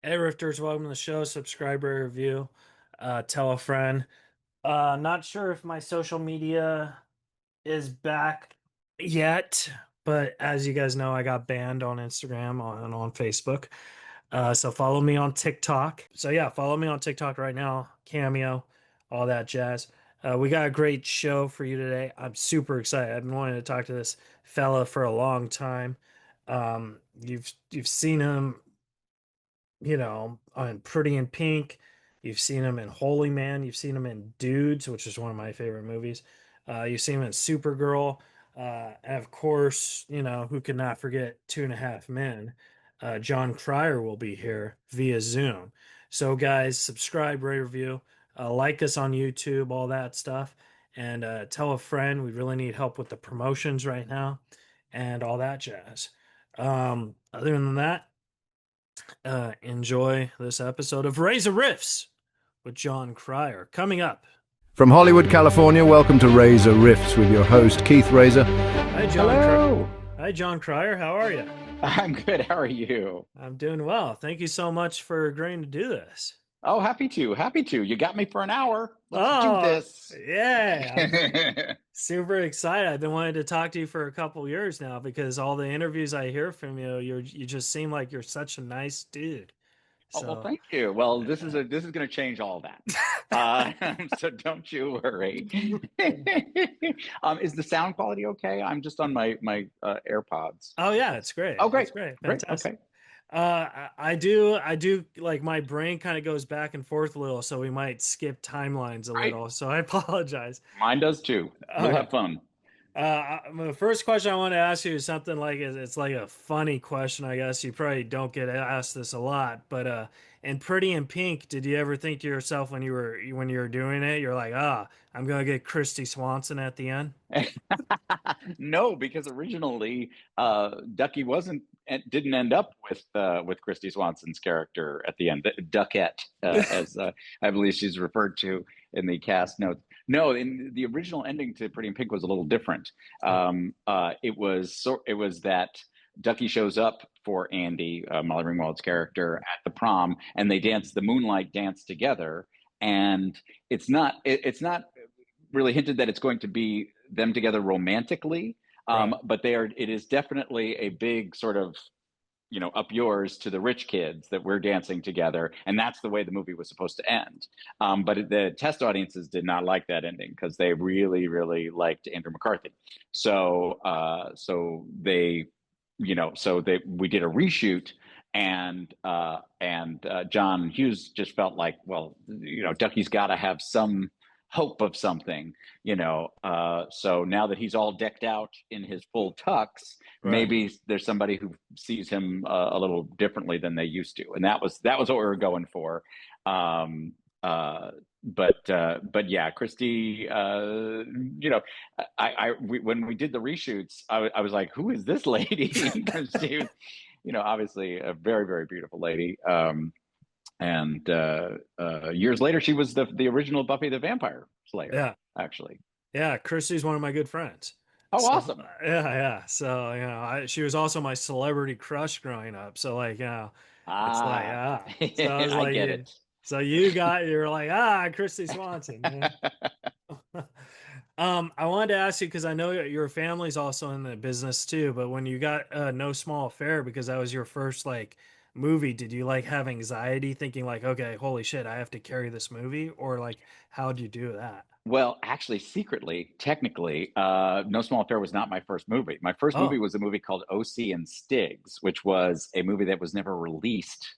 Hey, Rifters, welcome to the show. Subscriber review. Tell a friend. Not sure if my social media is back yet, but as you guys know, I got banned on Instagram and on Facebook. So follow me on TikTok. So yeah, follow me on TikTok right now. Cameo, all that jazz. We got a great show for you today. I'm super excited. I've been wanting to talk to this fella for a long time. You've seen him, on Pretty in Pink. You've seen him in Holy Man. You've seen him in Dudes, which is one of my favorite movies. You've seen him in Supergirl. And of course, who could not forget Two and a Half Men? Jon Cryer will be here via Zoom. So, guys, subscribe, rate, review, like us on YouTube, all that stuff, and tell a friend. We really need help with the promotions right now and all that jazz. Other than that, enjoy this episode of Reza Riffs with Jon Cryer. Coming up. From Hollywood, California, welcome to Reza Riffs with your host, Keith Reza. Hi, Jon. Hello. Hi, Jon Cryer. How are you? I'm good. How are you? I'm doing well. Thank you so much for agreeing to do this. Oh, happy to. Happy to. You got me for an hour. Let's do Oh, this. yeah. I'm super excited. I've been wanting to talk to you for a couple years now because all the interviews I hear from you, you just seem like you're such a nice dude. Oh, well, So, thank you. Well, this is going to change all that. So don't you worry. Is the sound quality okay? I'm just on my AirPods. oh yeah, it's great. Oh, great. It's great. Great. Fantastic. Okay. I do like my brain kind of goes back and forth a little, so we might skip timelines a Right. little. So I apologize. Mine does too. We'll Okay. have fun. The first question I want to ask you is something like it's like a funny question, I guess. You probably don't get asked this a lot, but in Pretty in Pink, did you ever think to yourself when you were doing it, you're like, I'm gonna get Christy Swanson at the end? No, because originally Ducky wasn't didn't end up with Christy Swanson's character at the end, Duckette, as I believe she's referred to in the cast notes. No, in the original ending to Pretty in Pink was a little different. Oh, It was that Ducky shows up for Andy, Molly Ringwald's character, at the prom, and they dance the moonlight dance together. And it's not really hinted that it's going to be them together romantically, right. but it is definitely a big sort of up yours to the rich kids that we're dancing together, and that's the way the movie was supposed to end. But the test audiences did not like that ending because they really really liked Andrew McCarthy. So we did a reshoot, and John Hughes just felt like, well, Ducky's got to have some hope of something. So now that he's all decked out in his full tux, Right. maybe there's somebody who sees him a little differently than they used to, and that was what we were going for. um but yeah, Christy, when we did the reshoots, I was like, who is this lady? Because she was, obviously a very very beautiful lady. And Years later, she was the original Buffy the Vampire Slayer, Yeah. actually. Yeah. Christy's one of my good friends. Oh, So awesome. yeah, yeah. So she was also my celebrity crush growing up. So like, it's like Ah, So I was I like, get yeah. it. So you're like, Christy Swanson. I wanted to ask you because I know your family's also in the business too, but when you got No Small Affair, because that was your first like movie, did you like have anxiety thinking like, okay, holy shit, I have to carry this movie? Or like, how'd you do that? Well, actually, secretly, technically, No Small Affair was not my first movie. My first movie Oh, was a movie called OC and Stigs, which was a movie that was never released,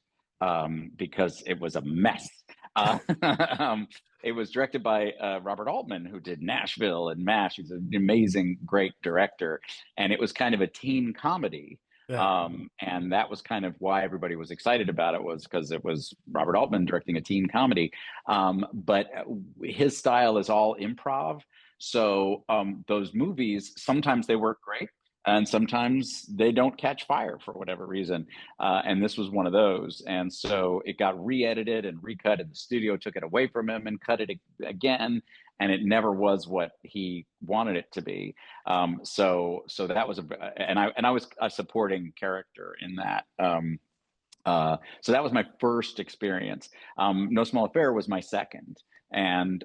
because it was a mess. Uh, um, it was directed by Robert Altman, who did Nashville and MASH. He's an amazing, great director. And it was kind of a teen comedy. yeah, And that was kind of why everybody was excited about it, was because it was Robert Altman directing a teen comedy. But his style is all improv. So those movies, sometimes they work great, and sometimes they don't catch fire for whatever reason. And this was one of those. And so it got re-edited and recut, and the studio took it away from him and cut it again. And it never was what he wanted it to be. So that was and I was a supporting character in that. So that was my first experience. No Small Affair was my second, and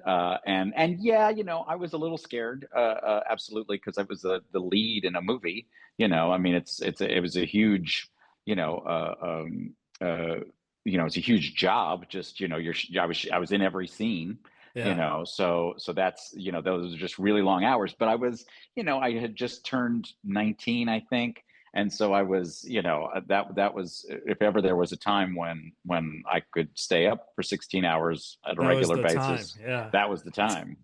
yeah, I was a little scared, absolutely, because I was the lead in a movie. I mean, it was a huge, you know, uh, it's a huge job. Just I was in every scene. Yeah. So that's those are just really long hours. But I had just turned 19, I think, and so I was, that was, if ever there was a time when I could stay up for 16 hours at a That was regular the time. basis, Yeah. that was the time.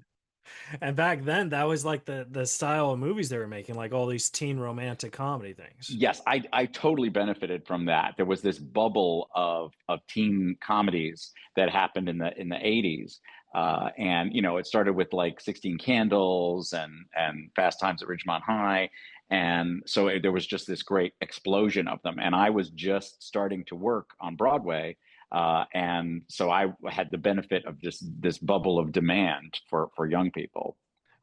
And back then, that was like the style of movies they were making, like all these teen romantic comedy things. Yes, I totally benefited from that. There was this bubble of teen comedies that happened in the 80s. And it started with like 16 Candles and Fast Times at Ridgemont High. And so there was just this great explosion of them. And I was just starting to work on Broadway. And so I had the benefit of this bubble of demand for young people.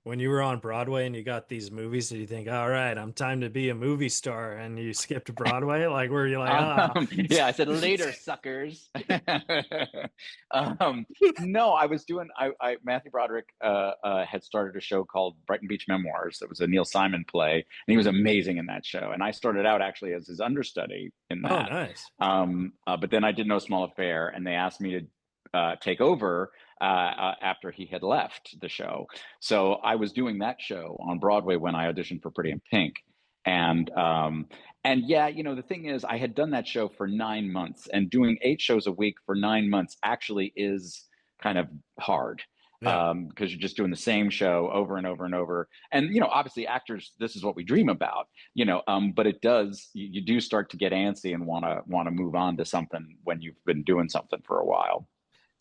When you were on Broadway and you got these movies, did you think, all right, I'm time to be a movie star, and you skipped Broadway? Like, were you like, ah, Yeah, I said later, suckers. um, no, I was doing. Matthew Broderick had started a show called Brighton Beach Memoirs. That was a Neil Simon play, and he was amazing in that show. And I started out actually as his understudy in oh, that. nice. But then I did No Small Affair, and they asked me to take over after he had left the show. So I was doing that show on Broadway when I auditioned for Pretty in Pink. And and yeah, the thing is, I had done that show for 9 months, and doing 8 shows a week for 9 months actually is kind of hard, Yeah. because you're just doing the same show over and over and over. And obviously, actors, this is what we dream about. But it does, you do start to get antsy and want to move on to something when you've been doing something for a while.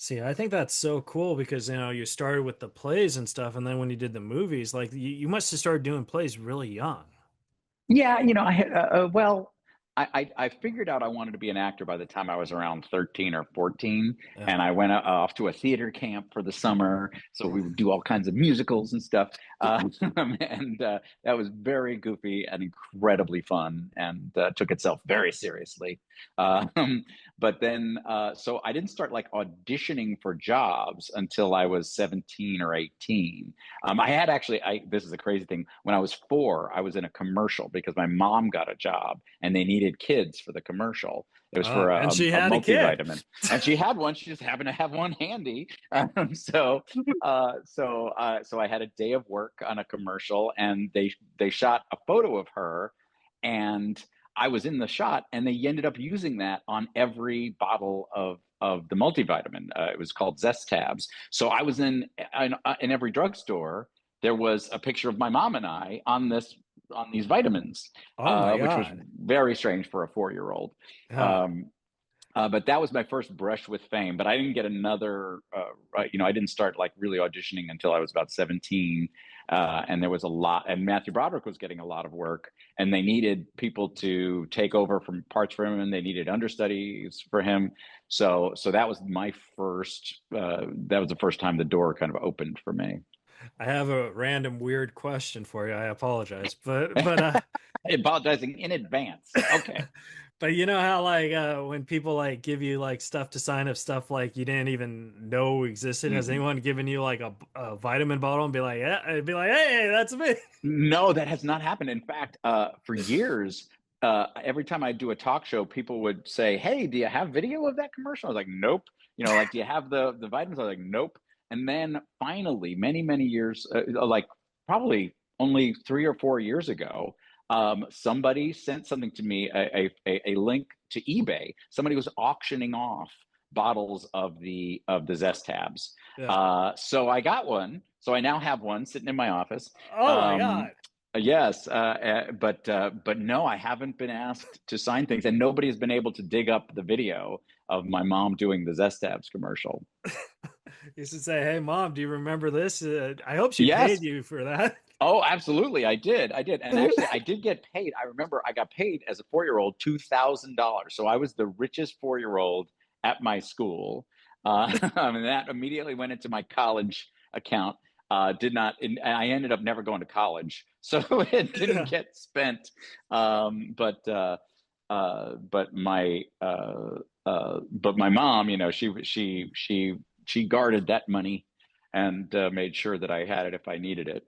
See, I think that's so cool because, you started with the plays and stuff, and then when you did the movies, like you must have started doing plays really young. Yeah, well, I figured out I wanted to be an actor by the time I was around 13 or 14, Yeah. and I went off to a theater camp for the summer. So we would do all kinds of musicals and stuff, and that was very goofy and incredibly fun, and took itself very seriously. Um, but then, so I didn't start like auditioning for jobs until I was 17 or 18. I had actually, this is a crazy thing. When I was 4, I was in a commercial because my mom got a job and they needed kids for the commercial. It was for Oh, and she a had a kid. multivitamin, and she had one. She just happened to have one handy. So I had a day of work on a commercial, and they shot a photo of her, and I was in the shot, and they ended up using that on every bottle of the multivitamin. It was called Zest Tabs. So I was in every drugstore. There was a picture of my mom and I on these vitamins, Oh my which was God. very strange for a 4-year-old. Yeah. Um, but that was my first brush with fame. But I didn't get another, I didn't start like really auditioning until I was about 17. And there was a lot, and Matthew Broderick was getting a lot of work, and they needed people to take over from parts for him, and they needed understudies for him. So that was my first, that was the first time the door kind of opened for me. I have a random weird question for you. I apologize, but Apologizing in advance. Okay. but you know how like when people like give you like stuff to sign up, stuff like you didn't even know existed. Has Mhm. anyone given you like a vitamin bottle and be like, yeah, and be like, hey, that's me. No, that has not happened. In fact, for years, every time I do a talk show, people would say, "Hey, do you have video of that commercial?" I was like, "Nope." Like, "Do you have the vitamins?" I was like, "Nope." And then finally, many many years, like probably only 3 or 4 years ago, somebody sent something to me, a link to eBay. Somebody was auctioning off bottles of the Zest tabs. Yeah. So I got one. So I now have one sitting in my office. Oh my Um, God. yes, but no, I haven't been asked to sign things, and nobody has been able to dig up the video of my mom doing the Zestabs commercial. You should say, hey, mom, do you remember this? I hope she Yes. paid you for that. Oh, absolutely. I did. And actually, I did get paid. I remember I got paid as a 4-year-old $2,000. So I was the richest 4-year-old at my school. And that immediately went into my college account. Did not, and I ended up never going to college. So it didn't Yeah. get spent. But but my mom, she guarded that money and made sure that I had it if I needed it.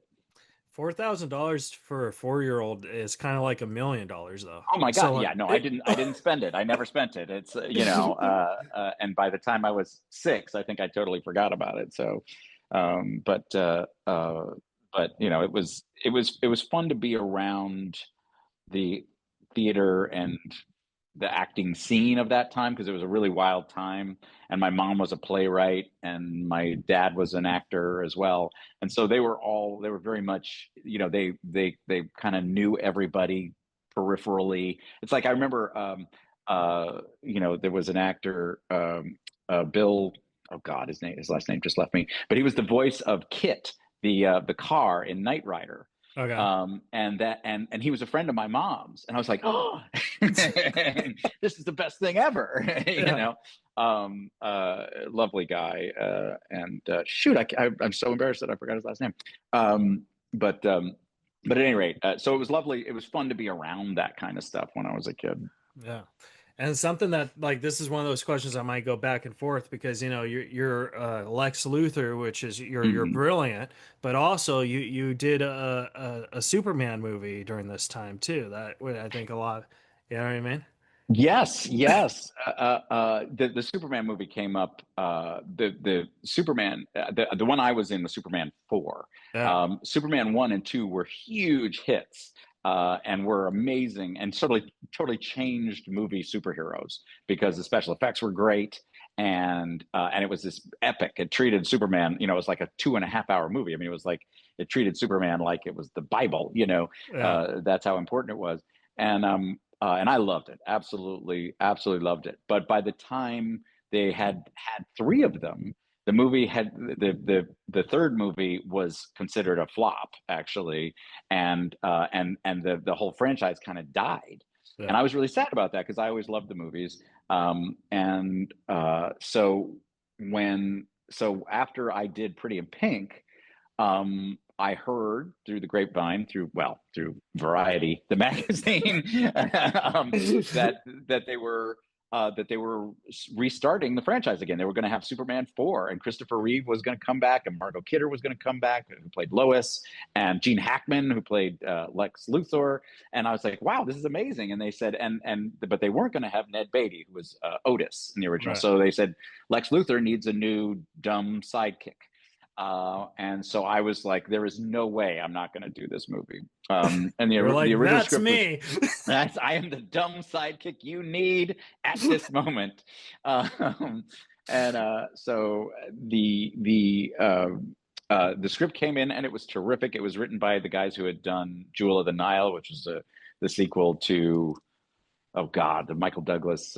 $4,000 for a 4-year-old is kind of like $1 million, though. Oh my So God. like Yeah, no, I it, didn't spend it. I never spent it. It's, and by the time I was 6, I think I totally forgot about it. So, um, but, uh, uh, but it was fun to be around the theater and the acting scene of that time because it was a really wild time, and my mom was a playwright and my dad was an actor as well, and so they were very much, they kind of knew everybody peripherally. It's like I remember, there was an actor, Bill, oh God, his last name just left me, but he was the voice of Kit, the car in Knight Rider. okay. And he was a friend of my mom's, and I was like, oh, this is the best thing ever. Yeah. Lovely guy, and shoot, I'm so embarrassed that I forgot his last name. um but um but at any rate, so it was lovely, it was fun to be around that kind of stuff when I was a kid. Yeah. And something that like this is one of those questions I might go back and forth because you're Lex Luthor, which is you're Mhm. brilliant, but also you did a Superman movie during this time too. That I think a lot, you know what I mean? Yes, yes. The Superman movie came up. The Superman, the one I was in was Superman 4. Yeah. Superman 1 and 2 were huge hits, and were amazing, and totally changed movie superheroes because the special effects were great, and it was this epic. It treated Superman, it was like a 2.5 hour movie. I mean, it was like it treated Superman like it was the Bible. Yeah. That's how important it was. And I loved it. Absolutely, absolutely loved it. But by the time they had 3 of them, the movie had the third movie was considered a flop, actually, and the whole franchise kind of died. And Yeah. I was really sad about that because I always loved the movies. And so after I did Pretty in Pink, I heard through the grapevine, through Variety, the magazine, um, that they were restarting the franchise again. They were going to have Superman 4, and Christopher Reeve was going to come back, and Margot Kidder was going to come back, who played Lois, and Gene Hackman, who played Lex Luthor. And I was like, wow, this is amazing. And they said, but they weren't going to have Ned Beatty, who was Otis in the original. Right. So they said Lex Luthor needs a new dumb sidekick. And so I was like, there is no way I'm not going to do this movie. And You're the like, original that's script was, me. I am the dumb sidekick you need at this moment. Um, and so the script came in, and it was terrific. It was written by the guys who had done Jewel of the Nile, which was the sequel to, oh God, the Michael Douglas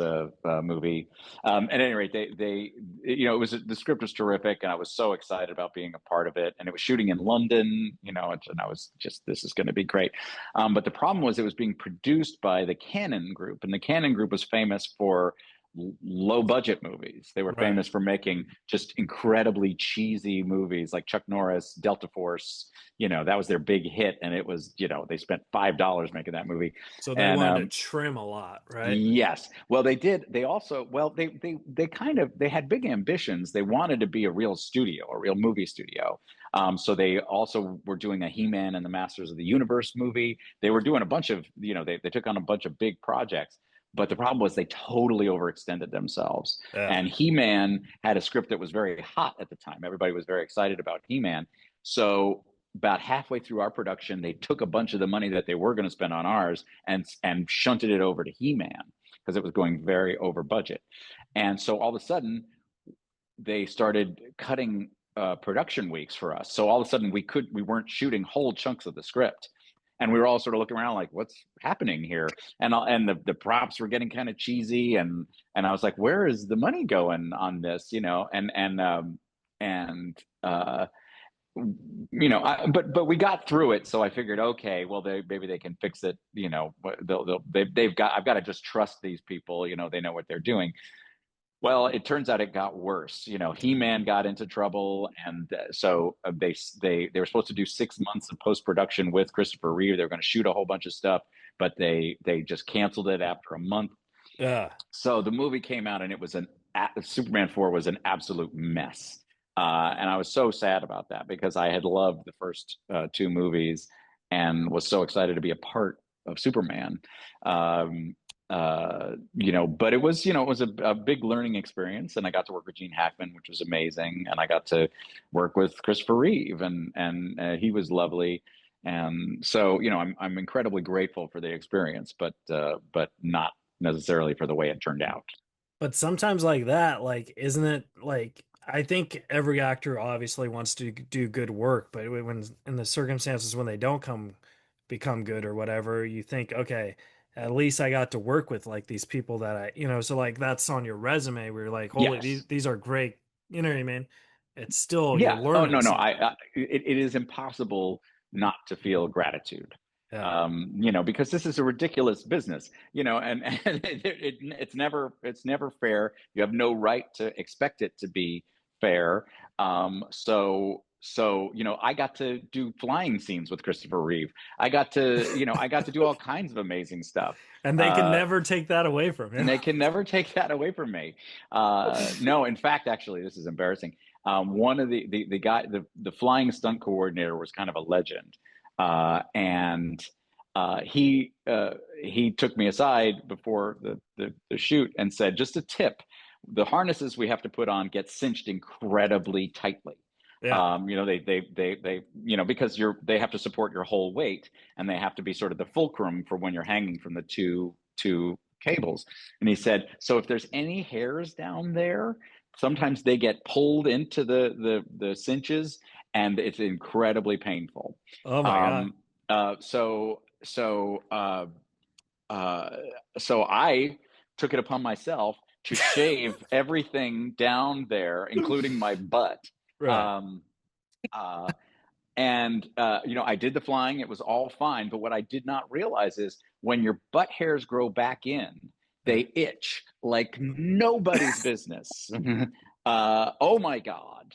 movie. At any rate, it was, the script was terrific, and I was so excited about being a part of it. And it was shooting in London, and I was just, this is going to be great. But the problem was it was being produced by the Cannon Group, and the Cannon Group was famous for low budget movies. They were Right. famous for making just incredibly cheesy movies like Chuck Norris, Delta Force. That was their big hit, and it was, they spent $5 making that movie. So they And wanted to trim a lot, right? Yes. Well, they did. They also, well, they had big ambitions. They wanted to be a real studio, a real movie studio. So they also were doing a He-Man and the Masters of the Universe movie. They were doing a bunch of, they took on a bunch of big projects. But the problem was they totally overextended themselves. Yeah. And He-Man had a script that was very hot at the time. Everybody was very excited about He-Man. So about halfway through our production, they took a bunch of the money that they were going to spend on ours and shunted it over to He-Man because it was going very over budget. And so all of a sudden, they started cutting production weeks for us. So all of a sudden, we weren't shooting whole chunks of the script, and we were all sort of looking around like, what's happening here? And the props were getting kind of cheesy, and I was like, where is the money going on this? But we got through it, so I figured, okay, well, maybe they can fix it. I've got to just trust these people. They know what they're doing. Well, it turns out it got worse. He-Man got into trouble, and so they were supposed to do 6 months of post production with Christopher Reeve. They were going to shoot a whole bunch of stuff. but they just canceled it after a month. Yeah. So the movie came out, and it was Superman 4 was an absolute mess. And I was so sad about that because I had loved the first two movies and was so excited to be a part of Superman. Um, but it was, it was a big learning experience, and I got to work with Gene Hackman, which was amazing, and I got to work with Christopher Reeve, and he was lovely. And so, I'm incredibly grateful for the experience, but not necessarily for the way it turned out. But sometimes like that, like, isn't it like I think every actor obviously wants to do good work, but when in the circumstances when they don't become good or whatever, you think, okay, at least I got to work with like these people that so like that's on your resume where you're like, holy, these Yes. these are great. You know what I mean? It's still you're Yeah. Oh, no, learning no. something. It is impossible not to feel gratitude. Yeah. Because this is a ridiculous business, and it's never fair. You have no right to expect it to be fair. So I got to do flying scenes with Christopher Reeve. I got to do all kinds of amazing stuff. And they can Uh, never take that away from and you. they can never take that away from me. No, in fact, actually, this is embarrassing. One of the guy, the flying stunt coordinator, was kind of a legend, and he took me aside before the shoot and said, just a tip: the harnesses we have to put on get cinched incredibly tightly. Yeah. Because they have to support your whole weight, and they have to be sort of the fulcrum for when you're hanging from the two cables. And he said, so if there's any hairs down there, sometimes they get pulled into the cinches, and it's incredibly painful. Oh my God. Um, uh, so so uh, uh, so I took it upon myself to shave everything down there, including my butt. Right. Um, uh, and I did the flying; it was all fine. But what I did not realize is when your butt hairs grow back in, Yeah. they itch like nobody's business. Oh my god!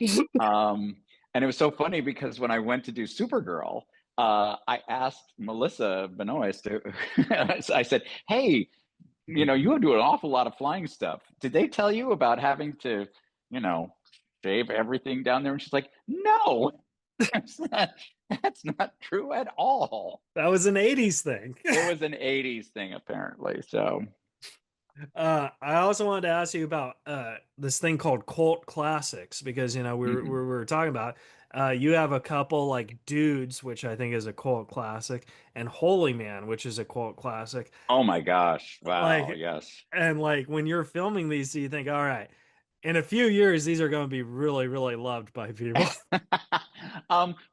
And it was so funny because when I went to do Supergirl, I asked Melissa Benoist I said, "Hey, you do an awful lot of flying stuff. Did they tell you about having to, you know, shave everything down there?" And she's like, "No, that's not, that's not true at all." That was an 80s thing. It was an 80s thing, apparently. So, I also wanted to ask you about this thing called cult classics because we mhm. were talking about you have a couple like Dudes, which I think is a cult classic, and Holy Man, which is a cult classic. Oh my gosh. Wow. Like Yes. and like when you're filming these, you think, all right, in a few years these are going to be really, really loved by people.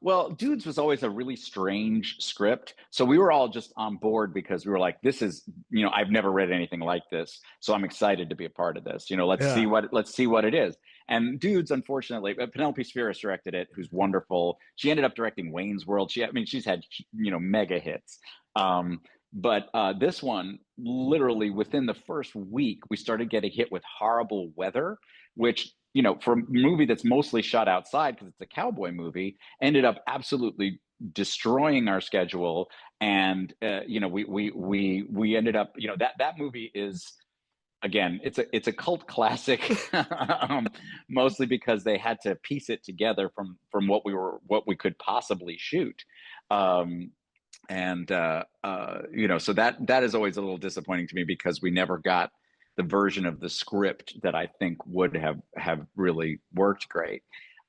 Well, Dudes was always a really strange script. So we were all just on board because we were like, this is, I've never read anything like this. So I'm excited to be a part of this. Yeah. Let's see what it is. And Dudes, unfortunately, Penelope Spheris directed it, who's wonderful. She ended up directing Wayne's World. She's had, mega hits. But this one, literally within the first week, we started getting hit with horrible weather, which, for a movie that's mostly shot outside because it's a cowboy movie, ended up absolutely destroying our schedule. And we ended up, that movie is, again, it's a cult classic, mostly because they had to piece it together from what we could possibly shoot. Um, so that is always a little disappointing to me because we never got the version of the script that I think would have really worked great.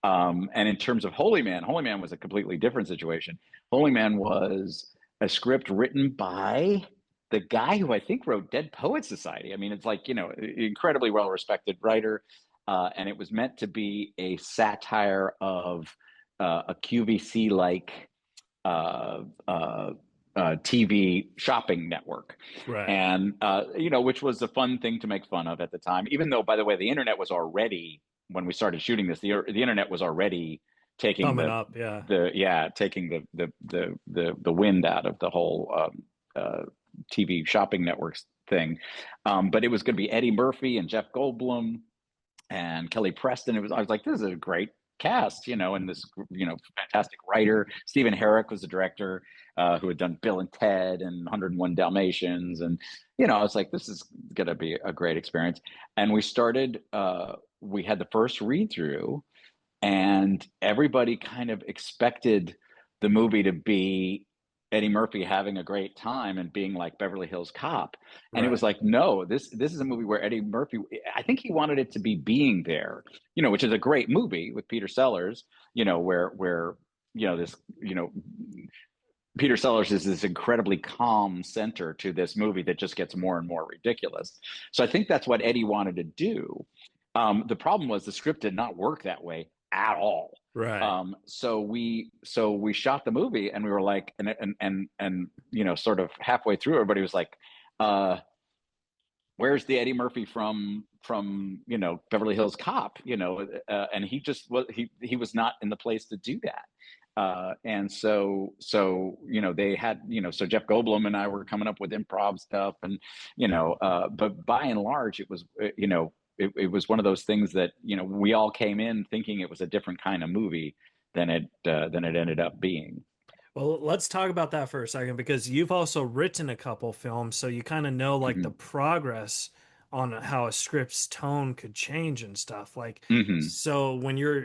And in terms of Holy Man was a completely different situation. Holy Man was a script written by the guy who I think wrote Dead Poets Society. I mean, it's like, incredibly well respected writer. And it was meant to be a satire of a QVC like uh, uh, TV shopping network, Right. and which was a fun thing to make fun of at the time. Even though, by the way, the internet was already, when we started shooting this, the internet was already taking Coming up, yeah. taking the wind out of the whole TV shopping networks thing. But it was going to be Eddie Murphy and Jeff Goldblum and Kelly Preston. I was like, this is a great cast, and this, fantastic writer. Stephen Herrick was the director, who had done Bill and Ted and 101 Dalmatians. And, I was like, this is going to be a great experience. And we had the first read through, and everybody kind of expected the movie to be Eddie Murphy having a great time and being like Beverly Hills Cop. And it was Right. like, no, this is a movie where Eddie Murphy, I think he wanted it to be Being There, which is a great movie with Peter Sellers, where this, Peter Sellers is this incredibly calm center to this movie that just gets more and more ridiculous. So I think that's what Eddie wanted to do. The problem was the script did not work that way at all. Right. So we shot the movie, and we were like, and sort of halfway through, everybody was like, where's the Eddie Murphy from Beverly Hills Cop? And he just was he was not in the place to do that. And so they had, so Jeff Goldblum and I were coming up with improv stuff, and but by and large it was it was one of those things that we all came in thinking it was a different kind of movie than it ended up being. Well, let's talk about that for a second because you've also written a couple films, so you kind of know like the Hmm. progress on how a script's tone could change and stuff. Like, Hmm. so when you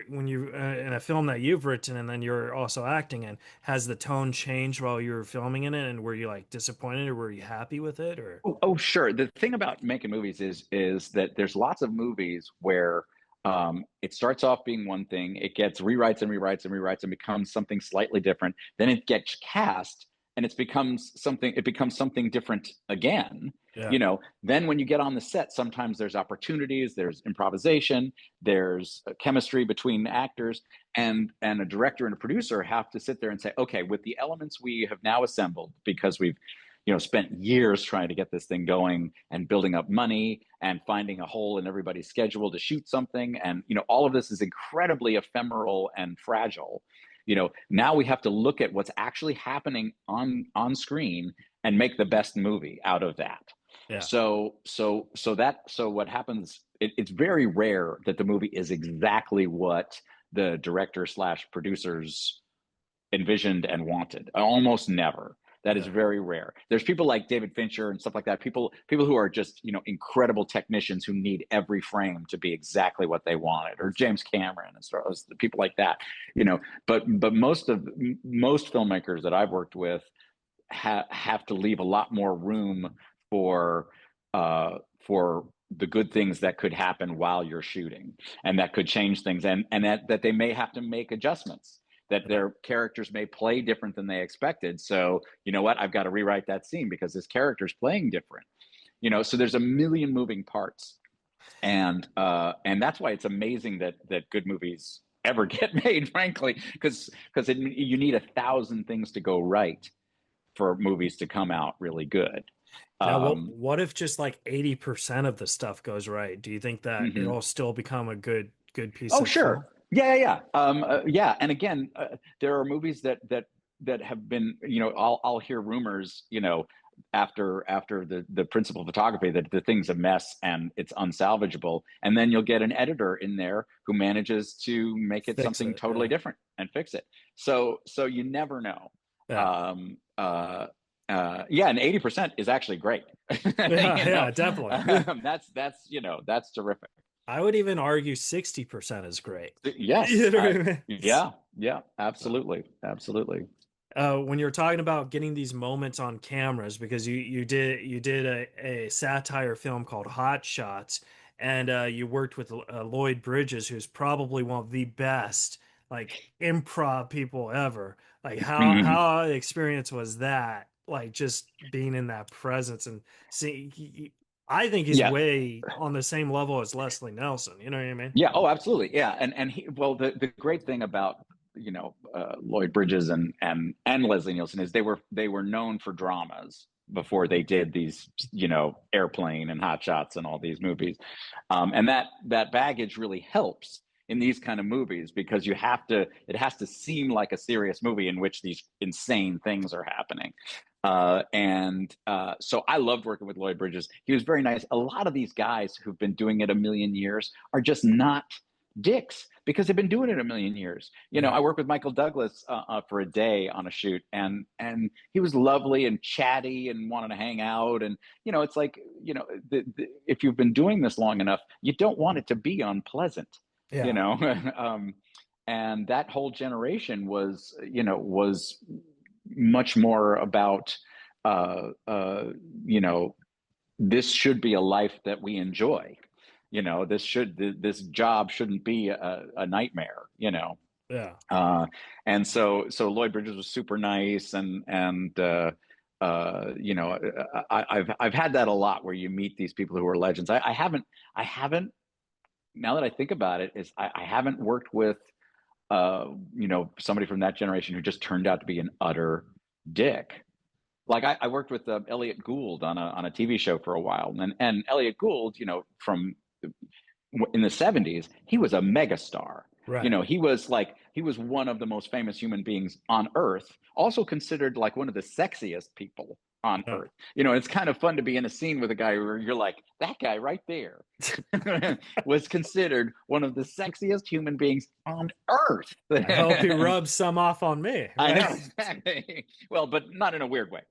in a film that you've written and then you're also acting in, has the tone changed while you were filming in it, and were you like disappointed or were you happy with it or? Oh, sure. The thing about making movies is that there's lots of movies where it starts off being one thing, it gets rewrites and rewrites and rewrites and becomes something slightly different. Then it gets cast, and it becomes something different again. Yeah. Then when you get on the set, sometimes there's opportunities, there's improvisation, there's chemistry between actors, and a director and a producer have to sit there and say, okay, with the elements we have now assembled, because we've spent years trying to get this thing going and building up money and finding a hole in everybody's schedule to shoot something. And, all of this is incredibly ephemeral and fragile. Now we have to look at what's actually happening on screen and make the best movie out of that. Yeah. So what happens, it's very rare that the movie is exactly what the director slash producers envisioned and wanted. Almost never. That is Yeah. very rare. There's people like David Fincher and stuff like that. People who are just incredible technicians who need every frame to be exactly what they wanted, or James Cameron and stuff. People like that. But most filmmakers that I've worked with have to leave a lot more room for the good things that could happen while you're shooting, and that could change things, and that they may have to make adjustments, that Yeah. their characters may play different than they expected. So, you know what? I've got to rewrite that scene because this character's playing different. So there's a million moving parts, and that's why it's amazing that good movies ever get made, frankly, because you need 1,000 things to go right for movies to come out really good. Now, what Um, what if just like 80% of the stuff goes right? Do you think that mhm. it'll still become a good piece Oh, of film? sure. Yeah, yeah, yeah. Yeah. And again, there are movies that have been, I'll hear rumors, after the principal photography, that the thing's a mess and it's unsalvageable, and then you'll get an editor in there who manages to make it Fix something it. totally Yeah. different and fix it. So you never know. Yeah. Um, yeah, and 80% is actually great. Yeah, you know, yeah, definitely. that's terrific. I would even argue 60% is great. Yes, You know what I mean? yeah, yeah, absolutely, absolutely. When you're talking about getting these moments on cameras, because you did a satire film called Hot Shots, and you worked with Lloyd Bridges, who's probably one of the best like improv people ever. Like Mhm. how the experience was that? Like just being in that presence and see, I think he's Yeah, way on the same level as Leslie Nelson. You know what I mean? yeah. Oh, absolutely. Yeah, and well, the great thing about Lloyd Bridges and Leslie Nielsen is they were known for dramas before they did these Airplane and Hot Shots and all these movies, and that baggage really helps in these kind of movies, because it has to seem like a serious movie in which these insane things are happening. So I loved working with Lloyd Bridges. He was very nice. A lot of these guys who've been doing it a million years are just not dicks because they've been doing it a million years. Yeah. I worked with Michael Douglas for a day on a shoot, and he was lovely and chatty and wanted to hang out. And it's like, if you've been doing this long enough, you don't want it to be unpleasant. you Yeah. know and that whole generation was much more about this should be a life that we enjoy. This job shouldn't be a nightmare. Yeah. uh and so Lloyd Bridges was super nice, and I've had that a lot, where you meet these people who are legends. I haven't, now that I think about it, is I haven't worked with somebody from that generation who just turned out to be an utter dick. Like I worked with Elliot Gould on a TV show for a while, and Elliot Gould, from in the 70s, he was a megastar. Right. He was one of the most famous human beings on earth, also considered like one of the sexiest people on Yeah. earth. It's kind of fun to be in a scene with a guy where you're like, that guy right there was considered one of the sexiest human beings on earth. I hope he rubs some off on me. I know, Right? exactly. Well, but not in a weird way.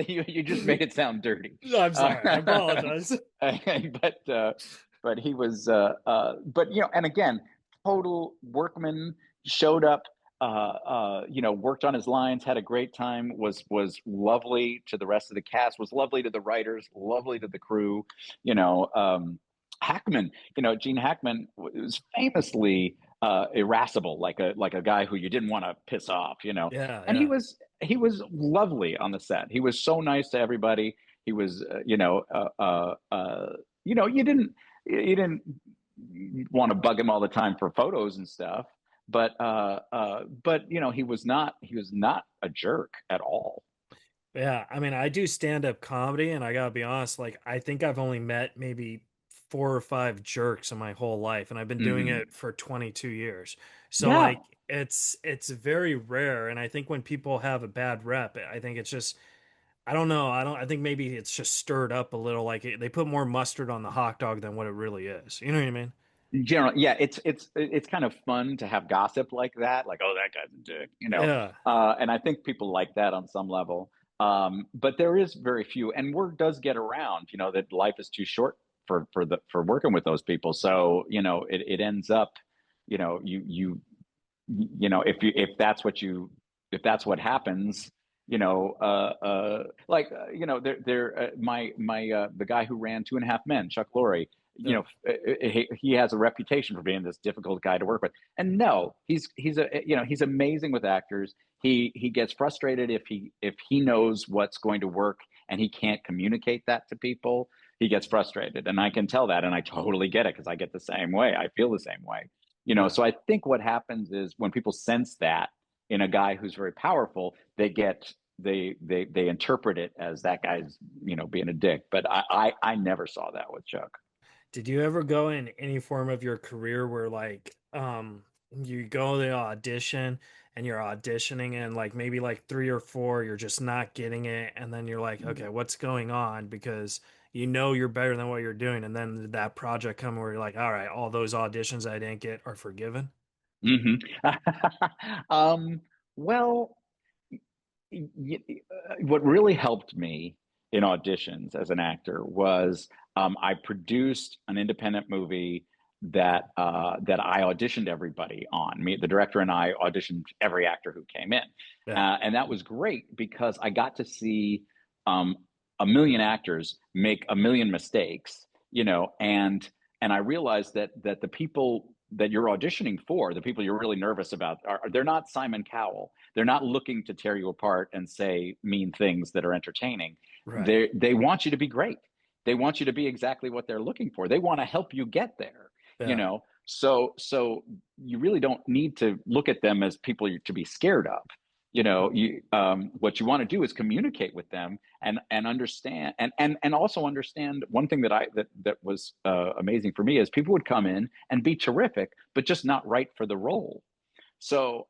You just made it sound dirty. I'm sorry. I apologize. But he was, and again, total workman, showed up, worked on his lines, had a great time, was lovely to the rest of the cast, was lovely to the writers, lovely to the crew. Hackman, Gene Hackman was famously irascible, like a guy who you didn't want to piss off. Yeah. And he Yeah. was he was lovely on the set. He was so nice to everybody. He was, you didn't want to bug him all the time for photos and stuff, but he was not a jerk at all. Yeah, I mean, I do stand-up comedy, and I gotta be honest, like, I think I've only met maybe 4 or 5 jerks in my whole life, and I've been doing Hmm. it for 22 years. So Yeah. like it's very rare, and I think when people have a bad rep, I think it's just I don't know, I think maybe it's just stirred up a little, like they put more mustard on the hot dog than what it really is. You know what I mean? General, yeah, it's kind of fun to have gossip like that, like, oh, that guy's a dick, Yeah. and I think people like that on some level. But there is very few, and word does get around, that life is too short for working with those people. So it ends up, if that's what happens, the guy who ran Two and a Half Men, Chuck Lorre, Yeah. he has a reputation for being this difficult guy to work with. And no, he's amazing with actors. He gets frustrated if he knows what's going to work and he can't communicate that to people. He gets frustrated, and I can tell that, and I totally get it because I get the same way. I feel the same way. Yeah. So I think what happens is when people sense that in a guy who's very powerful, they interpret it as that guy's being a dick. But I never saw that with Chuck. Did you ever go in any form of your career where like you go to the audition and you're auditioning and like maybe like 3 or 4 you're just not getting it and then you're like, okay, what's going on? Because you know you're better than what you're doing, and then that project come where you're like, all right, all those auditions I didn't get are forgiven. Hmm. Well, what really helped me in auditions as an actor was, I produced an independent movie that I auditioned everybody on. Me, the director, and I auditioned every actor who came in, Yeah. and that was great because I got to see um, a million actors make a million mistakes, and I realized that the people that you're auditioning for, the people you're really nervous about, they're not Simon Cowell. They're not looking to tear you apart and say mean things that are entertaining. Right. They want you to be great. They want you to be exactly what they're looking for. They want to help you get there. Yeah. So you really don't need to look at them as people to be scared of. What you want to do is communicate with them and understand, and also understand one thing that was amazing for me is people would come in and be terrific, but just not right for the role. So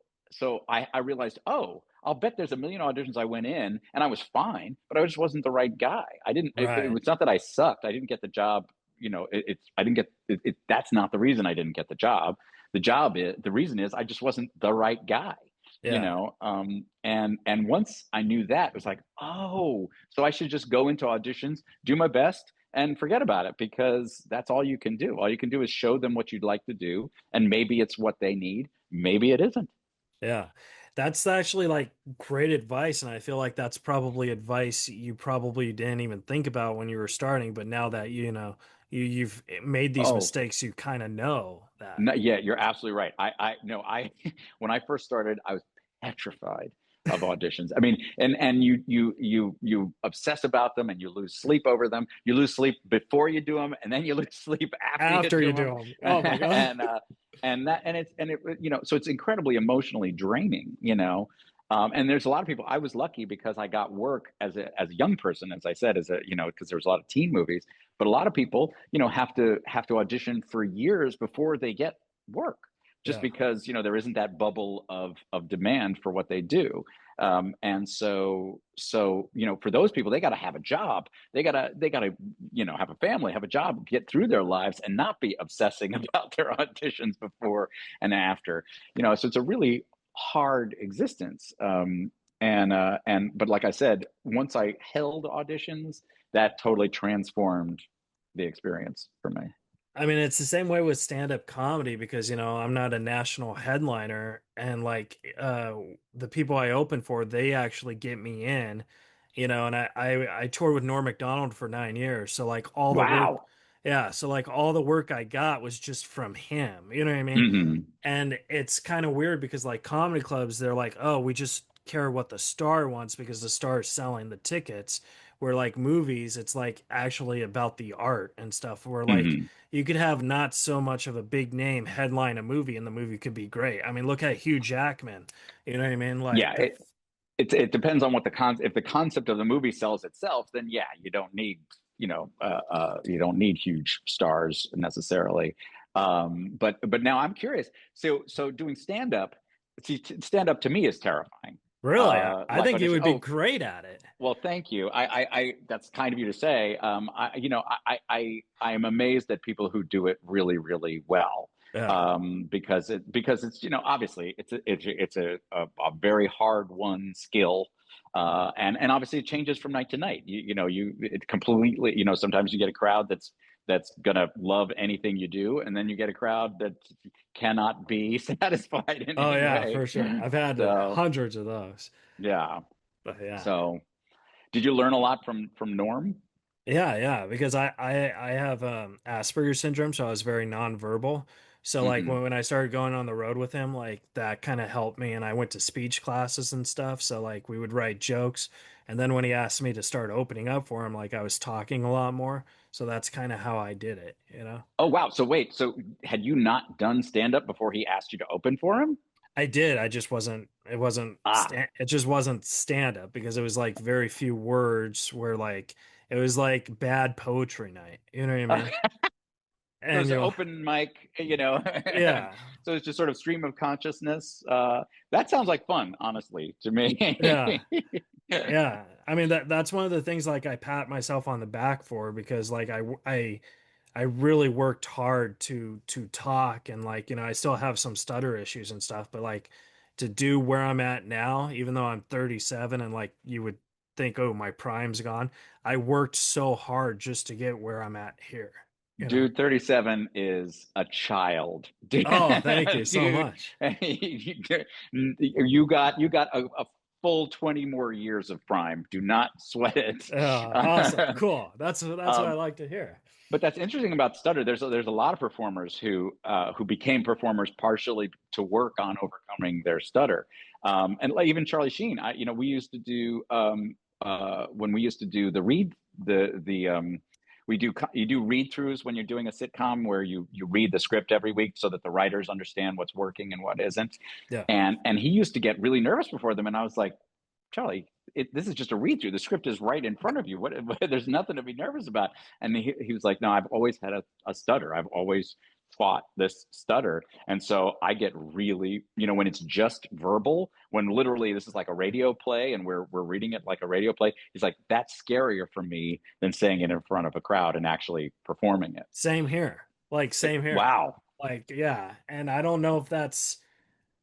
I realized, oh, I'll bet there's a million auditions I went in and I was fine, but I just wasn't the right guy. I didn't. It Right. was not that I sucked. I didn't get the job, I didn't get it. That's not the reason I didn't get the job. The reason is I just wasn't the right guy. Yeah. And once I knew that, it was like, oh, so I should just go into auditions, do my best, and forget about it, because that's all you can do. All you can do is show them what you'd like to do, and maybe it's what they need, maybe it isn't. Yeah. That's actually like great advice. And I feel like that's probably advice you probably didn't even think about when you were starting. But now that you've made these Oh, mistakes, you kind of know that. no, yeah, you're absolutely right. I no, I when I first started, I was petrified of auditions. I mean, and you obsess about them, and you lose sleep over them. You lose sleep before you do them, and then you lose sleep after you After you do do them. them. Oh my God. So it's incredibly emotionally draining. And there's a lot of people. I was lucky because I got work as a young person, as I said, because there was a lot of teen movies. But a lot of people, have to audition for years before they get work, just Yeah. because there isn't that bubble of demand for what they do. And so for those people, they got to have a job. They got to have a family, have a job, get through their lives, and not be obsessing about their auditions before and after. So it's a really hard existence. But like I said, once I held auditions, that totally transformed the experience for me. I mean, it's the same way with stand-up comedy because, I'm not a national headliner and like the people I open for, they actually get me in, and I toured with Norm Macdonald for 9 years. So like all the work, Wow. yeah, so like all the work I got was just from him, you know what I mean? Hmm. And it's kind of weird because like comedy clubs, they're like, oh, we just care what the star wants because the star is selling the tickets. Where like movies, it's like actually about the art and stuff. Where like Hmm. you could have not so much of a big name headline a movie and the movie could be great. I mean, look at Hugh Jackman. You know what I mean? Yeah, Like the it depends on what if the concept of the movie sells itself, then yeah, you don't need huge stars necessarily. But now I'm curious. So doing stand up, see, stand up to me is terrifying. really, I Like think you audition. would be Oh, great at it. well, thank you. That's kind of you to say. I am amazed at people who do it really, really well. Yeah. Because it's, obviously it's a very hard won skill. And obviously it changes from night to night. It completely, sometimes you get a crowd that's gonna love anything you do, and then you get a crowd that cannot be satisfied in Oh any yeah, way. for sure. I've had So hundreds of those. yeah. But yeah. So did you learn a lot from Norm? Yeah, yeah, because I have Asperger's syndrome, so I was very nonverbal. So like Hmm. when I started going on the road with him, like that kind of helped me and I went to speech classes and stuff. So like we would write jokes and then when he asked me to start opening up for him, like I was talking a lot more. So that's kind of how I did it. Oh wow! So wait, so had you not done stand up before he asked you to open for him? I did. I just wasn't Ah, it just wasn't stand up because it was like very few words where like it was like bad poetry night. You know what I mean? so And it's an open mic, yeah. so it's just sort of stream of consciousness. That sounds like fun, honestly, to Yeah. me. Yeah. I mean that's one of the things like I pat myself on the back for because like I really worked hard to talk and like, I still have some stutter issues and stuff, but like to do where I'm at now, even though I'm 37 and like you would think, oh, my prime's gone. I worked so hard just to get where I'm at here. Dude, 37 is a child. Dude, Oh, thank you so dude, much. you got a full 20 more years of prime. Do not sweat it. Awesome. Cool. That's what I Um, like to hear. but that's interesting about stutter. There's a lot of performers who became performers partially to work on overcoming their stutter. And like even Charlie Sheen, we used to do when we used to do the read the you do read throughs when you're doing a sitcom where you read the script every week so that the writers understand what's working and what isn't. Yeah. And he used to get really nervous before them, and I was like, Charlie, this is just a read through. The script is right in front of you. There's nothing to be nervous about. And he was like, no, I've always had a stutter. I've always fought this stutter. And so I get really, when it's just verbal, when literally this is like a radio play and we're reading it like a radio play, it's like that's scarier for me than saying it in front of a crowd and actually performing it. Same here. Like same here. Wow. Like yeah, and I don't know if that's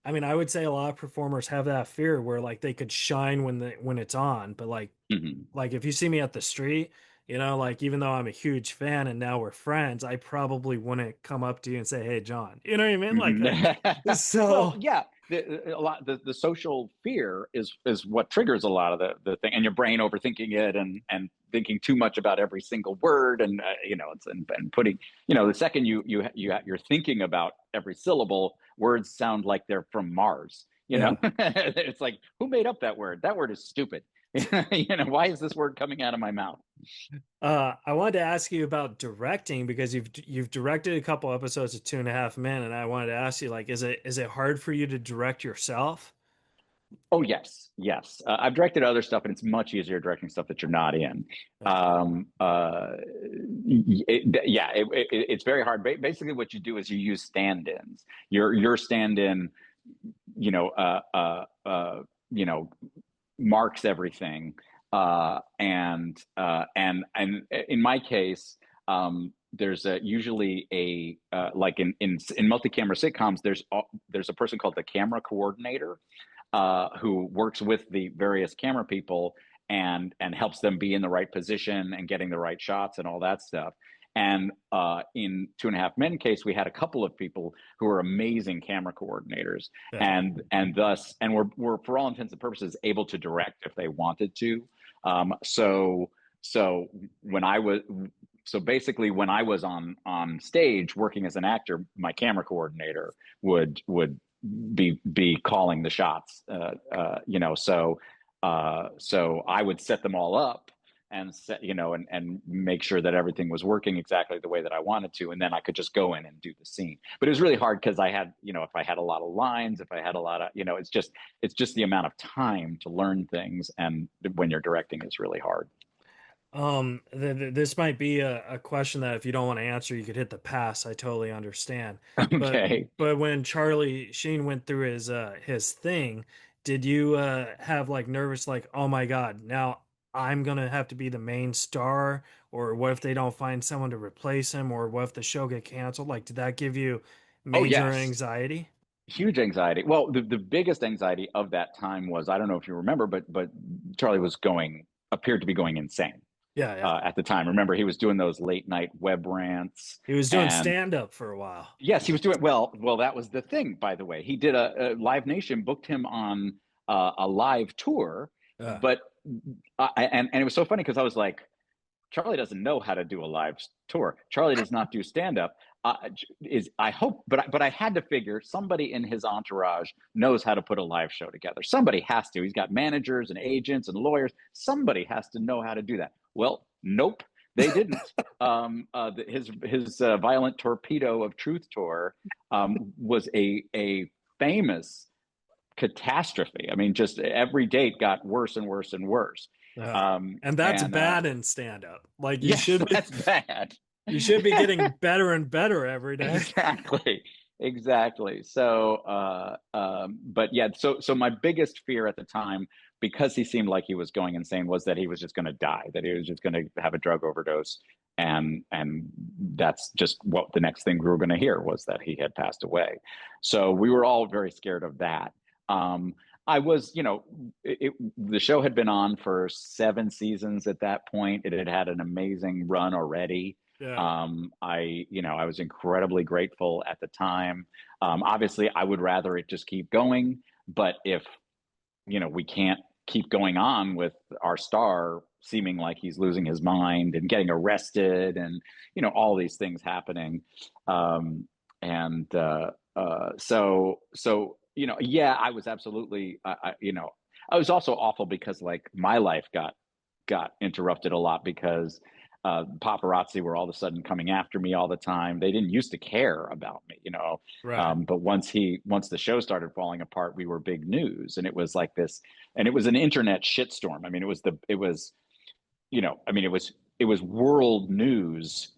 I mean, I would say a lot of performers have that fear where like they could shine when it's on, but Mhm. like if you see me at the street, like even though I'm a huge fan and now we're friends, I probably wouldn't come up to you and say, "Hey, John." You know what I mean? Well, So yeah, the social fear is what triggers a lot of the thing, and your brain overthinking it and thinking too much about every single word, and and putting, the second you're thinking about every syllable, words sound like they're from Mars. yeah. It's like, who made up that word? That word is stupid. Why is this word coming out of my mouth? I wanted to ask you about directing because you've directed a couple episodes of Two and a Half Men, and I wanted to ask you like, is it hard for you to direct yourself? Oh yes, yes. I've directed other stuff, and it's much easier directing stuff that you're not in. Yeah. Um, uh, yeah, it's very hard. Basically, what you do is you use stand-ins. Your stand-in, you know, uh, uh, uh, you know, marks everything. And in my case, there's usually like in multi-camera sitcoms, there's a person called the camera coordinator, who works with the various camera people and helps them be in the right position and getting the right shots and all that stuff. And in Two and a Half Men case, we had a couple of people who were amazing camera coordinators, Yeah. and we're for all intents and purposes able to direct if they wanted to. So when I was so basically when I was on stage working as an actor, my camera coordinator would be calling the shots. So I would set them all up and set, and make sure that everything was working exactly the way that I wanted to, and then I could just go in and do the scene. But it was really hard because I had, if I had a lot of lines, if I had a lot of, it's just the amount of time to learn things, and when you're directing is really hard. This might be a question that if you don't want to answer, you could hit the pass. I totally understand. But Okay. but when Charlie Sheen went through his thing, did you have like nervous like, oh my God, now I'm gonna have to be the main star, or what if they don't find someone to replace him, or what if the show get canceled? Like, did that give you Oh major yes, anxiety? huge anxiety. Well, the biggest anxiety of that time was, I don't know if you remember, but Charlie appeared to be going insane Yeah, yeah. at the time. Remember, he was doing those late night web rants, He was doing and stand up for a while. yes, he was doing well. Well, that was the thing, by the way. He did a Live Nation booked him on a live tour, Yeah. but and it was so funny because I was like, Charlie doesn't know how to do a live tour. Charlie does not do stand up. Is I hope, but I had to figure somebody in his entourage knows how to put a live show together. Somebody has to. He's got managers and agents and lawyers. Somebody has to know how to do that. Well, nope, they didn't. His Violent Torpedo of Truth tour was a famous catastrophe. I mean, just every date got worse and worse and worse. Yeah. Um, And that's and bad in stand up. Like Yes, that's bad. you should be getting better and better every day. Exactly, exactly. So but yeah, so my biggest fear at the time, because he seemed like he was going insane, was that he was just going to die, that he was just going to have a drug overdose, and that's just what the next thing we were going to hear, was that he had passed away. So we were all very scared of that. I was, the show had been on for 7 seasons at that point. It had had an amazing run already. Yeah. I was incredibly grateful at the time. Obviously, I would rather it just keep going, but if, we can't keep going on with our star seeming like he's losing his mind and getting arrested and, all these things happening. And so, yeah, I was absolutely, I was also awful because like my life got interrupted a lot because paparazzi were all of a sudden coming after me all the time. They didn't used to care about me, Right. but once the show started falling apart, we were big news, and it was like this, and it was an internet shitstorm. I mean, it was world news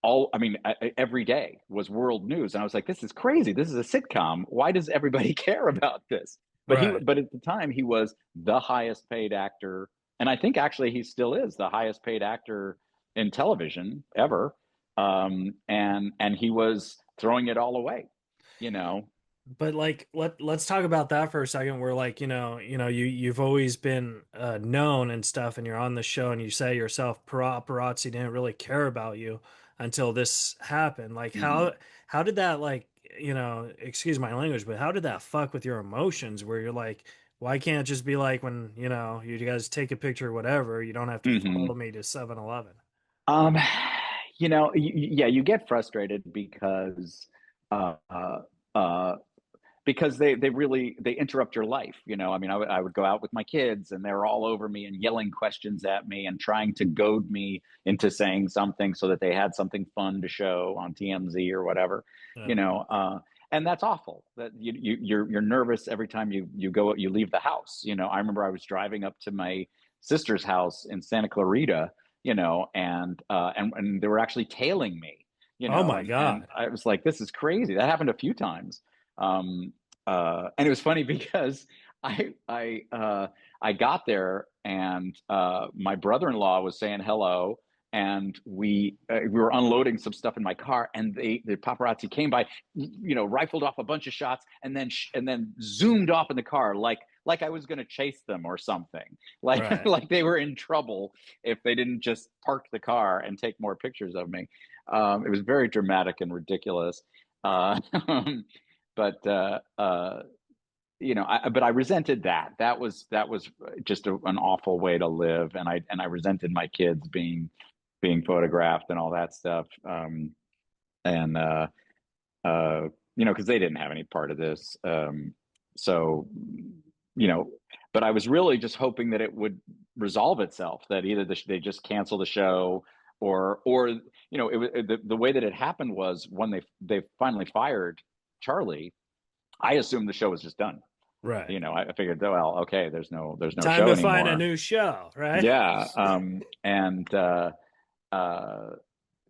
all I mean every day was world news, and I was like, this is crazy, this is a sitcom, why does everybody care about this? Right. But at the time he was the highest paid actor, and I think actually he still is the highest paid actor in television ever. And he was throwing it all away, you know. But like let's talk about that for a second. Where like, you've always been known and stuff, and you're on the show and you say yourself paparazzi didn't really care about you until this happened. Like Mhm. how did that, like, excuse my language, but how did that fuck with your emotions where you're like, why can't it just be like when, you guys take a picture or whatever, you don't have to follow Mhm. me to 7-Eleven. Um, yeah, you get frustrated uh, uh, uh, because they really they interrupt your life. I mean, I would go out with my kids and they're all over me and yelling questions at me and trying to goad me into saying something so that they had something fun to show on TMZ or whatever. you Yeah. know uh and that's awful. That you're nervous every time you leave the house. I remember I was driving up to my sister's house in Santa Clarita, and they were actually tailing me, Oh my and God. I was like, this is crazy. That happened a few times. um and it was funny because I I uh, I got there, and my brother-in-law was saying hello, and we were unloading some stuff in my car, and the paparazzi came by, rifled off a bunch of shots, and then zoomed off in the car like I was going to chase them or something, like Right. like they were in trouble if they didn't just park the car and take more pictures of me. It was very dramatic and ridiculous. Uh, but but I resented that. That was just an awful way to live, and I resented my kids being photographed and all that stuff. And because they didn't have any part of this. So you know, but I was really just hoping that it would resolve itself. That either they just cancel the show, or it was the way that it happened was when they finally fired Charlie. I assumed the show was just done. Right. I figured, oh, well, okay, there's no Time show to find a anymore. new show, right? Yeah. And uh,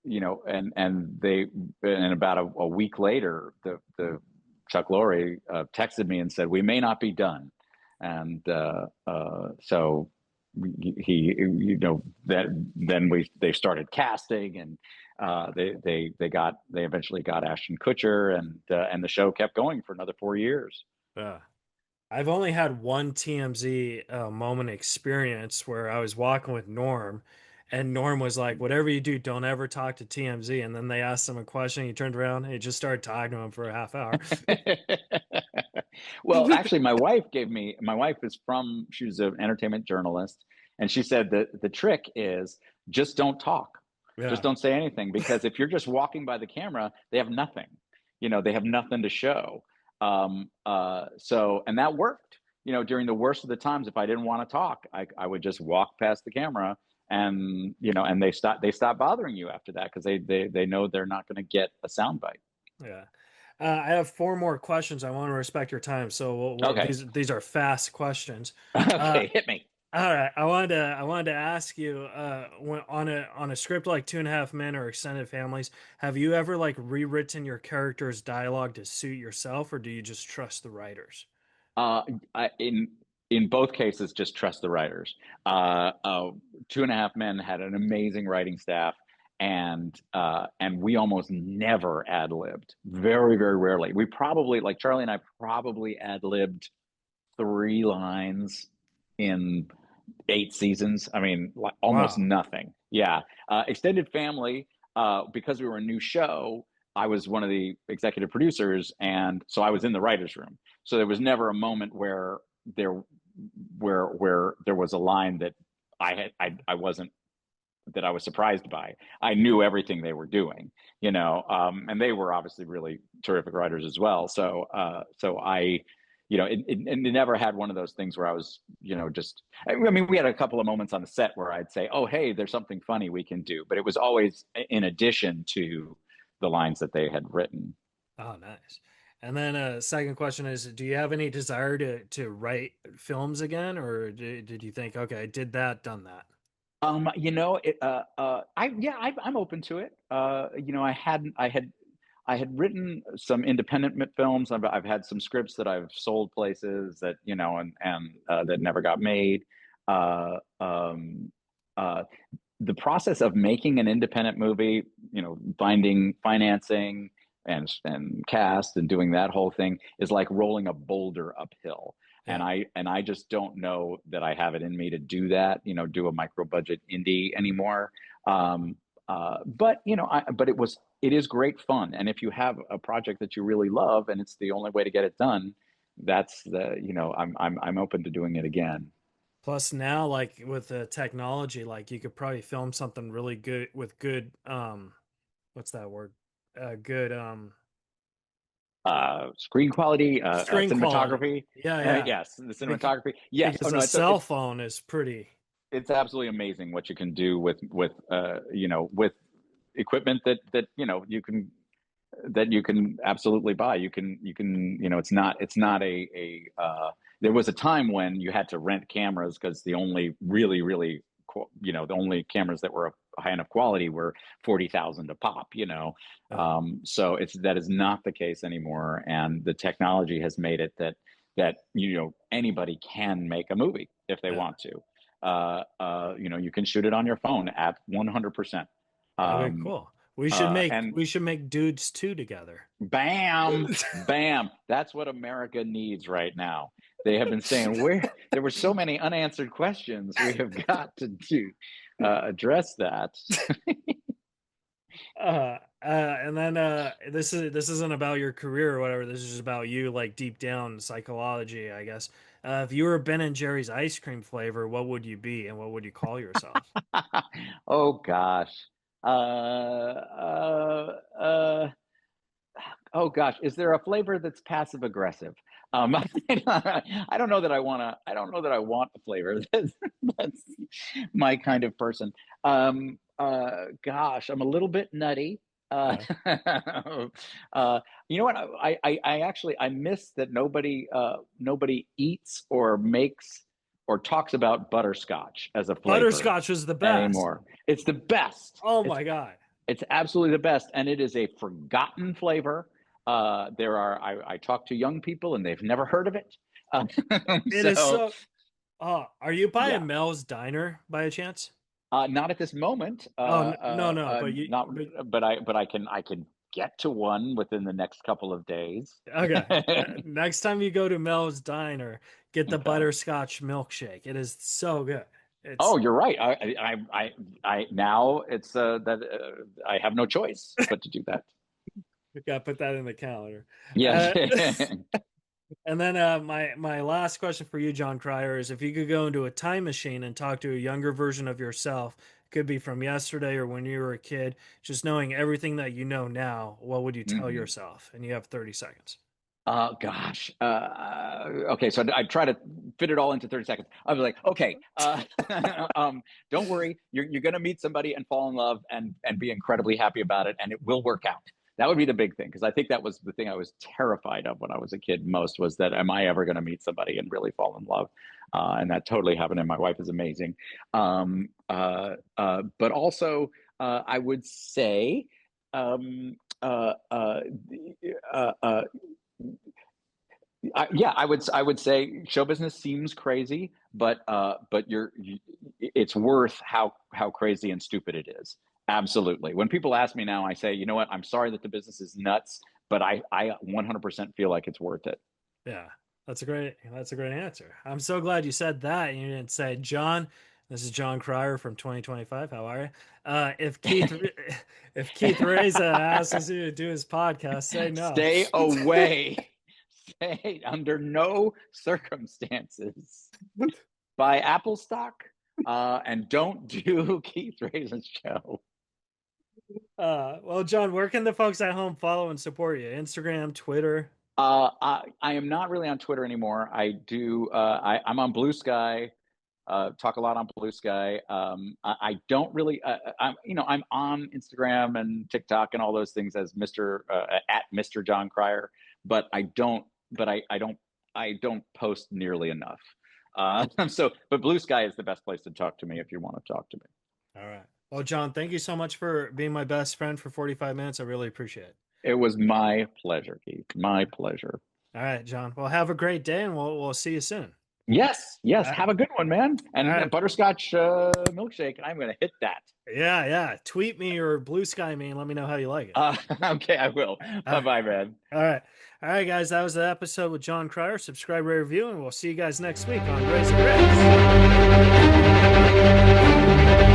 and they and about a week later, the Chuck Lorre texted me and said we may not be done, and so he that then they started casting, and they eventually got Ashton Kutcher, and the show kept going for another 4 years. Yeah. I've only had one TMZ moment experience where I was walking with Norm, and Norm was like, "Whatever you do, don't ever talk to TMZ." And then they asked him a question. He turned around and he just started talking to him for a half hour. Well, actually, my wife is she was an entertainment journalist, and she said that the trick is just don't talk. Just Yeah. don't say anything, because if you're just walking by the camera, they have nothing. They have nothing to show. And that worked. During the worst of the times, if I didn't want to talk, I would just walk past the camera, and they stop bothering you after that, because they know they're not going to get a soundbite. Yeah. I have four more questions. I want to respect your time, so Okay. these are fast questions. Uh, Okay, hit me. all right. I wanted to ask you, on a script like Two and a Half Men or Extended Families, have you ever like rewritten your character's dialogue to suit yourself, or do you just trust the writers? Uh, in both cases, just trust the writers. Two and a Half Men had an amazing writing staff, and we almost never ad libbed. Very, very rarely. We probably, like Charlie and I, probably ad libbed 3 lines in 8 seasons. I mean, like, almost Wow. nothing. Yeah. Extended Family, because we were a new show, I was one of the executive producers, and so I was in the writers' room. So there was never a moment where there was a line that I wasn't that I was surprised by. I knew everything they were doing, and they were obviously really terrific writers as well. So I, and it never had one of those things where I was, just. I mean, we had a couple of moments on the set where I'd say, "Oh, hey, there's something funny we can do," but it was always in addition to the lines that they had written. Oh, nice. And then second question is, do you have any desire to write films again, or did you think, okay, I did that, done that? I'm open to it. I had written some independent films. I've had some scripts that I've sold places that, and that never got made. Uh, um, uh, the process of making an independent movie, finding financing and cast and doing that whole thing is like rolling a boulder uphill. And Yeah. I just don't know that I have it in me to do that, do a micro budget indie anymore. But it is great fun. And if you have a project that you really love and it's the only way to get it done, I'm open to doing it again. Plus now, like with the technology, like you could probably film something really good with good what's that word? Good Screen quality, screen quality. cinematography. Yeah, yeah. Yes, the Because, cinematography. Yes. Oh because no, a cell phone is pretty. it's absolutely amazing what you can do with equipment that you can absolutely buy. It's not a there was a time when you had to rent cameras because the only really the only cameras that were high enough quality were 40,000 a pop. So that is not the case anymore, and the technology has made it that anybody can make a movie if they Yeah. want to. You can shoot it on your phone at 100%. Okay, Um, cool. We and should make Dudes 2 together. bam, bam. That's what America needs right now. They have been saying there were so many unanswered questions. We have got to address that. And then this isn't about your career or whatever. This is just about you, like deep down psychology, I guess. If you were Ben and Jerry's ice cream flavor, what would you be, and what would you call yourself? Oh gosh. Uh, uh, uh, oh gosh, is there a flavor that's passive aggressive? I don't know that I want to. I don't know that I want a flavor that's my kind of person. Gosh, I'm a little bit nutty. Uh, Yeah. you know what? I actually I miss that nobody eats or makes or talks about butterscotch as a flavor Butterscotch was the best. anymore. It's the best. Oh It's my God. it's absolutely the best, and it is a forgotten flavor. I talk to young people, and they've never heard of it. It is So so. Oh, are you by a yeah, Mel's Diner by a chance? not at this moment. Oh, no, no, Not, but but I can get to one within the next couple of days. okay. Next time you go to Mel's Diner, get the Okay. butterscotch milkshake. It is so good. Oh, It's you're right. Now it's that I have no choice but to do that. we gotta put that in the calendar. Yes. Uh, and then my last question for you, Jon Cryer, is if you could go into a time machine and talk to a younger version of yourself, could be from yesterday or when you were a kid, just knowing everything that you know now, what would you tell Mhm. yourself? And you have 30 seconds. Oh gosh. Okay, so I try to fit it all into 30 seconds. I was like, okay, don't worry, you're gonna meet somebody and fall in love and be incredibly happy about it, and it will work out. That would be the big thing because I think that was the thing I was terrified of when I was a kid most was that am I ever going to meet somebody and really fall in love? And that totally happened. And my wife is amazing. But also, I would say, um, uh, uh, uh, yeah, I would say show business seems crazy, but it's worth how crazy and stupid it is. Absolutely. When people ask me now, I say, you know what? I'm sorry that the business is nuts, but I 100% feel like it's worth it. Yeah, that's a great answer. I'm so glad you said that and you didn't say, John, this is Jon Cryer from 2025. How are you? If if Keith Reza asks you to do his podcast, say no. Stay away. Stay under no circumstances. Buy Apple stock, and don't do Keith Rais's show. Well, John, where can the folks at home follow and support you? Instagram, Twitter. I am not really on Twitter anymore. I do. I'm on Blue Sky. Talk a lot on Blue Sky. I don't really. I'm on Instagram and TikTok and all those things as Mr. At Mr. Jon Cryer, but I don't. But I don't. I don't post nearly enough. But Blue Sky is the best place to talk to me if you want to talk to me. All right. Well, Jon, thank you so much for being my best friend for 45 minutes. I really appreciate it. It was my pleasure, Keith. My pleasure. All right, Jon. Well, have a great day, and we'll see you soon. Yes, yes. All Have a good one, man. And right. butterscotch milkshake. I'm going to hit that. Yeah. Tweet me or Blue Sky me and let me know how you like it. Okay, I will. Bye-bye, man. All right, guys. That was the episode with Jon Cryer. Subscribe, rate, review, and we'll see you guys next week on Reza Riffs.